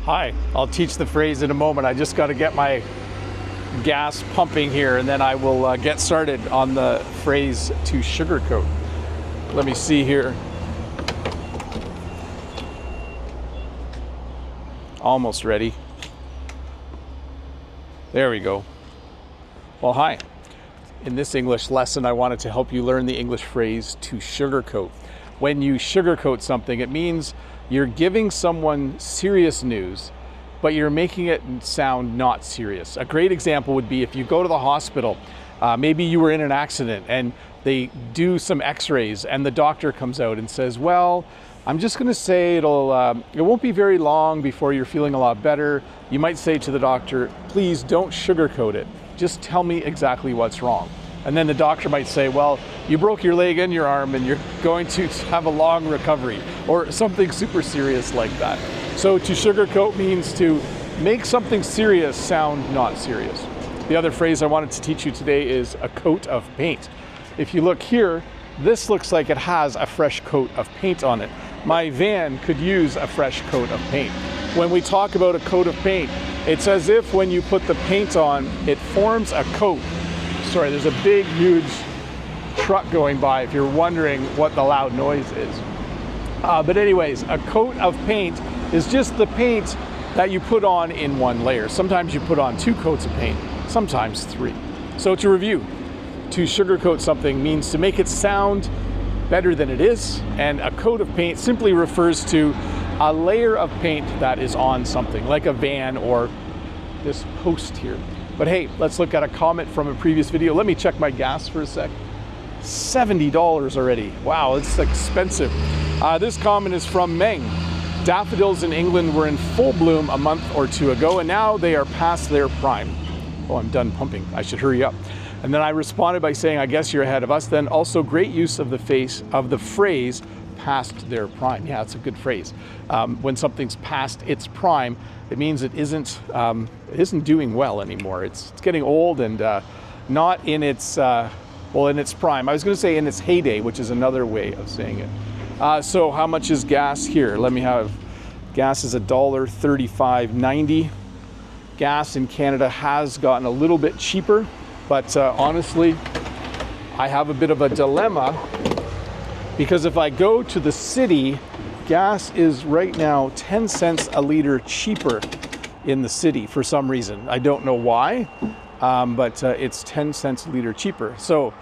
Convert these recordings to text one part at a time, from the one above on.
Hi, I'll teach the phrase in a moment. I just got to get my gas pumping here and then I will get started on the phrase to sugarcoat. Let me see here. Almost ready. There we go. Well, hi. In this English lesson, I wanted to help you learn the English phrase to sugarcoat. When you sugarcoat something, it means you're giving someone serious news, but you're making it sound not serious. A great example would be if you go to the hospital, maybe you were in an accident and they do some x-rays and the doctor comes out and says, well, I'm just gonna say it won't be very long before you're feeling a lot better. You might say to the doctor, please don't sugarcoat it. Just tell me exactly what's wrong. And then the doctor might say, well, you broke your leg and your arm and you're going to have a long recovery, or something super serious like that. So to sugarcoat means to make something serious sound not serious. The other phrase I wanted to teach you today is a coat of paint. If you look here, this looks like it has a fresh coat of paint on it. My van could use a fresh coat of paint. When we talk about a coat of paint, it's as if when you put the paint on, it forms a coat. Sorry, there's a big, huge truck going by if you're wondering what the loud noise is. But anyways, a coat of paint is just the paint that you put on in one layer. Sometimes you put on 2 coats of paint, sometimes 3. So to review, to sugarcoat something means to make it sound better than it is, and a coat of paint simply refers to a layer of paint that is on something, like a van or this post here. But hey, let's look at a comment from a previous video. Let me check my gas for a sec. $70 already. Wow, it's expensive. This comment is from Meng. Daffodils in England were in full bloom a month or 2 ago, and now they are past their prime. Oh, I'm done pumping. I should hurry up. And then I responded by saying, I guess you're ahead of us then. Also, great use of the phrase past their prime. Yeah, it's a good phrase. When something's past its prime, it means it isn't doing well anymore. It's getting old and not in its in its prime. I was going to say in its heyday, which is another way of saying it. So how much is gas here? Let me have gas is $1.35.90. Gas in Canada has gotten a little bit cheaper, but honestly, I have a bit of a dilemma. Because if I go to the city, gas is right now 10 cents a liter cheaper in the city for some reason. I don't know why, but it's 10 cents a liter cheaper. So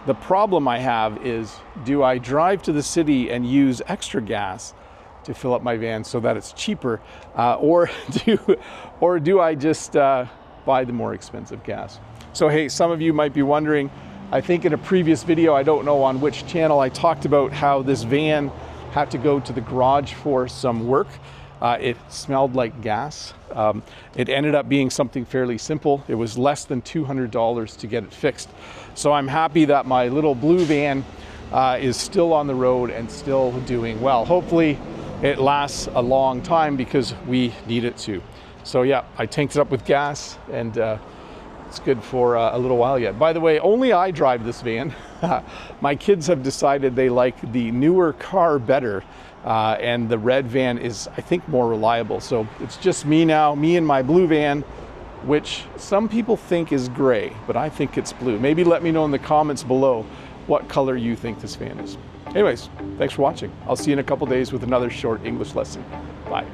the problem I have is, do I drive to the city and use extra gas to fill up my van so that it's cheaper, or do I just buy the more expensive gas? So hey, some of you might be wondering, I think in a previous video, I don't know on which channel, I talked about how this van had to go to the garage for some work. It smelled like gas. It ended up being something fairly simple. It was less than $200 to get it fixed. So I'm happy that my little blue van is still on the road and still doing well. Hopefully it lasts a long time because we need it to. So yeah, I tanked it up with gas and it's good for a little while yet. By the way, only I drive this van. My kids have decided they like the newer car better, and the red van is, I think, more reliable. So it's just me now, me and my blue van, which some people think is gray, but I think it's blue. Maybe let me know in the comments below what color you think this van is. Anyways, thanks for watching. I'll see you in a couple days with another short English lesson. Bye.